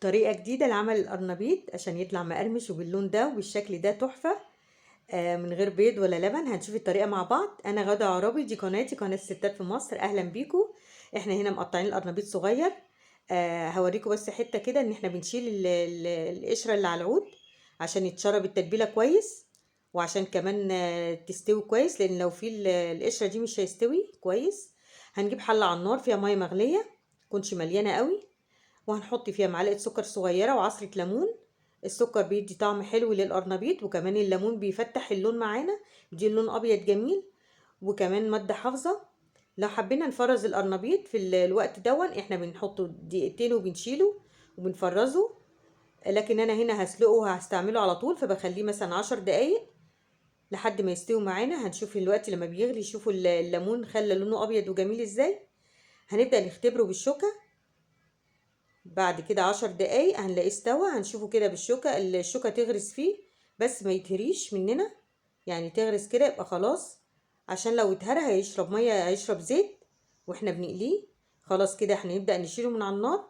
طريقة جديدة لعمل القرنبيط عشان يطلع مقرمش وباللون ده وبالشكل ده تحفة. من غير بيض ولا لبن. هنشوف الطريقة مع بعض. أنا غادة عرابي، دي قناتي، قناة ستات في مصر. أهلا بيكم. احنا هنا مقطعين القرنبيط صغير. هوريكم بس حتة كده ان احنا بنشيل القشرة اللي على العود عشان يتشرب التتبيلة كويس، وعشان كمان تستوي كويس، لان لو في القشرة دي مش هيستوي كويس. هنجيب حلة على النار فيها مية مغلية، متكونش مليانة قوي، وهنحط فيها معلقة سكر صغيرة وعصرة ليمون. السكر بيدي طعم حلو للقرنبيط، وكمان الليمون بيفتح اللون معانا، بيدي لون ابيض جميل، وكمان مادة حافظة. لو حبينا نفرز القرنبيط في الوقت دون احنا بنحطه دقيقتين وبنشيله وبنفرزه، لكن انا هنا هسلقه وهستعمله على طول، فبخليه مثلا 10 دقايق لحد ما يستوي معانا. هنشوف الوقت لما بيغلي، شوفوا الليمون خلى لونه ابيض وجميل ازاي. هنبدأ نختبره بالشوكة. بعد كده 10 دقايق هنلاقيه استوى. هنشوفه كده بالشوكة، الشوكة تغرس فيه بس ما يتهريش مننا، يعني تغرس كده يبقى خلاص، عشان لو اتهرى هيشرب مية، هيشرب زيت واحنا بنقليه. خلاص كده احنا نبدأ نشيله من على النار،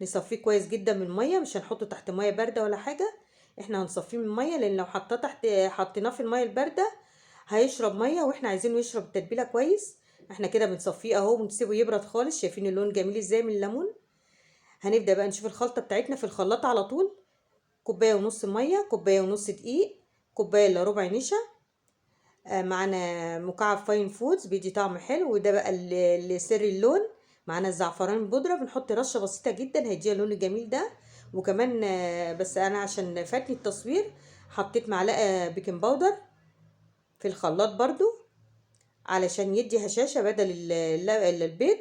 نصفيه كويس جدا من المية، مش هنحطه تحت مية باردة ولا حاجة. احنا هنصفيه من المية، لان لو حطيناه في المية الباردة هيشرب مية، واحنا عايزينه يشرب التتبيلة كويس. احنا كده بنصفيه اهو، ونسيبه يبرد خالص. شايفين اللون جميل ازاي من الليمون. هنبدأ بقى نشوف الخلطة بتاعتنا في الخلاط على طول. كوباية ونص مية، كوباية ونص دقيق، كوباية الا ربع نشا. معانا مكعب فاين فودز بيدي طعم حلو، وده بقى اللي سر اللون. معانا الزعفران البودرة، بنحط رشة بسيطة جدا هيديها اللون الجميل ده. وكمان بس انا عشان فاتني التصوير حطيت معلقة بيكنج باودر في الخلاط برضو علشان يدي هشاشة بدل البيض.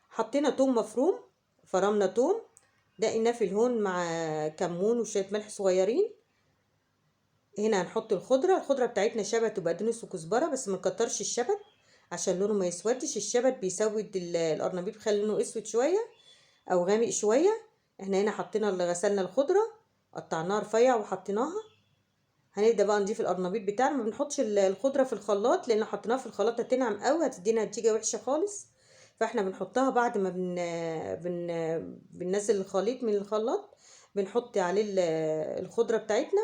حطينا توم مفروم، فرمنا توم، دقيناه في الهون مع كمون وشوية ملح صغيرين. هنا هنحط الخضرة بتاعتنا، شبت وبقدونس وكزبرة، بس ما نكترش الشبت عشان لونه ما يسودش. الشبت بيسود القرنبيط، بيخلي لونه اسود شوية او غامق شوية. احنا هنا حطينا غسلنا الخضرة، قطعناها رفيع وحطيناها. هنبدأ بقى نضيف القرنبيط بتاعنا. ما بنحطش الخضرة في الخلاط، لان حطيناها في الخلاط هتنعم قوي، هتدينا نتيجة وحشة خالص. فاحنا بنحطها بعد ما بننزل الخليط من الخلاط، بنحط عليه الخضرة بتاعتنا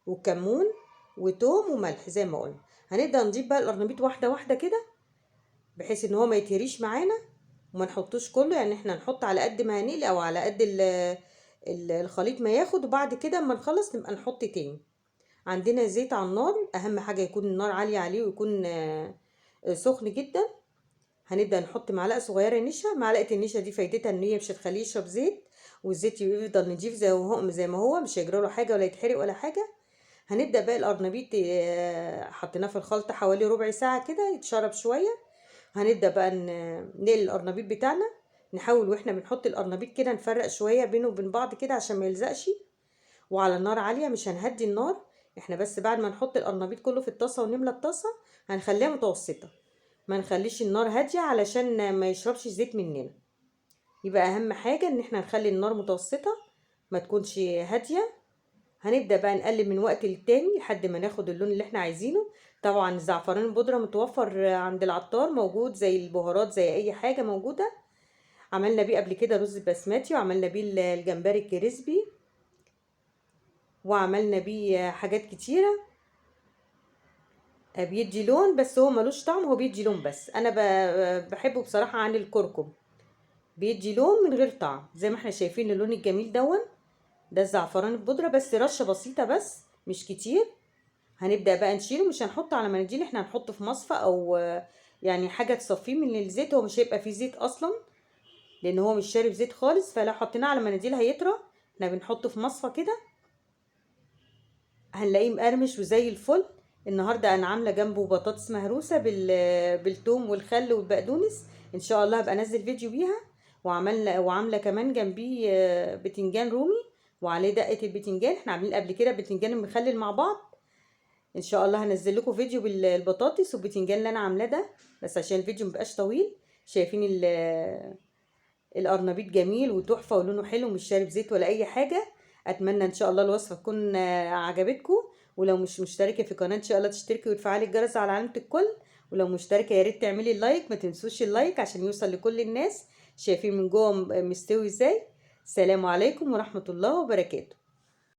وكمون وتوم وملح زي ما قلنا. هنبدأ نضيف بقى القرنبيط واحدة واحدة كده، بحيث ان هو ما يتهريش معانا، وما نحطوش كله. يعني احنا نحط على قد ما هنقلي، او على قد الخليط ما ياخد، وبعد كده اما نخلص نبقى نحط تاني. عندنا زيت على النار، اهم حاجة يكون النار عالية عليه، ويكون سخن جدا. هنبدأ نحط معلقة صغيرة نشا. معلقة النشا دي فايدتها ان هي مش هتخليه يشرب زيت، والزيت يفضل نضيف زي ما هو مش هيجراله حاجة ولا يتحرق ولا حاجة. هنبدأ بقى القرنبيط حطيناه في الخلطة حوالي ربع ساعة كده يتشرب شوية. هنبدأ بقى نقلي القرنبيط بتاعنا. نحاول واحنا بنحط القرنبيط كده نفرق شوية بينه وبين بعض كده عشان ما يلزقش، وعلى نار عالية، مش هنهدي النار. احنا بس بعد ما نحط القرنبيط كله في الطاسة ونملى الطاسة هنخليها متوسطة، ما نخليش النار هادية علشان ما يشربش زيت مننا. يبقى اهم حاجة ان احنا نخلي النار متوسطة، ما تكونش هادية. هنبدأ بقى نقلب من وقت للتاني لحد ما ناخد اللون اللي احنا عايزينه. طبعا الزعفران البودرة متوفر عند العطار، موجود زي البهارات زي اي حاجة موجودة. عملنا بيه قبل كده رز بسمتي، وعملنا بيه الجمبري الكريسبي، وعملنا بيه حاجات كتيرة. بيدي لون بس هو ملوش طعم، هو بيدي لون بس. انا بحبه بصراحة عن الكركم، بيدي لون من غير طعم. زي ما احنا شايفين اللون الجميل دون، ده الزعفران البودرة، بس رشة بسيطة بس مش كتير. هنبدأ بقى نشيله، مش هنحطه على مناديل، احنا هنحطه في مصفى او يعني حاجة تصفيه من الزيت. هو مش هيبقى فيه زيت اصلا، لان هو مش شارب زيت خالص، فلو حطيناه على مناديل هيطرى. احنا بنحطه في مصفى كده، هنلاقيه مقرمش وزي الفل. النهارده انا عامله جنبه بطاطس مهروسه بالثوم والخل والبقدونس، ان شاء الله هبقى انزل فيديو بيها. وعامله كمان جنبيه بتنجان رومي وعليه دقه البتنجان. احنا عاملين قبل كده بتنجان المخلل مع بعض. ان شاء الله هنزل لكم فيديو بالبطاطس والبتنجان اللي انا عاملاه ده، بس عشان الفيديو مبقاش طويل. شايفين القرنبيط جميل وتحفه ولونه حلو، مش شارب زيت ولا اي حاجه. اتمنى ان شاء الله الوصفه تكون عجبتكم. ولو مش مشتركه في القناه ان شاء الله تشتركي وتفعلي الجرس على علامه الكل. ولو مشتركه يا ريت تعملي اللايك، ما تنسوش اللايك عشان يوصل لكل الناس. شايفين من جوه مستوي ازاي. السلام عليكم ورحمة الله وبركاته.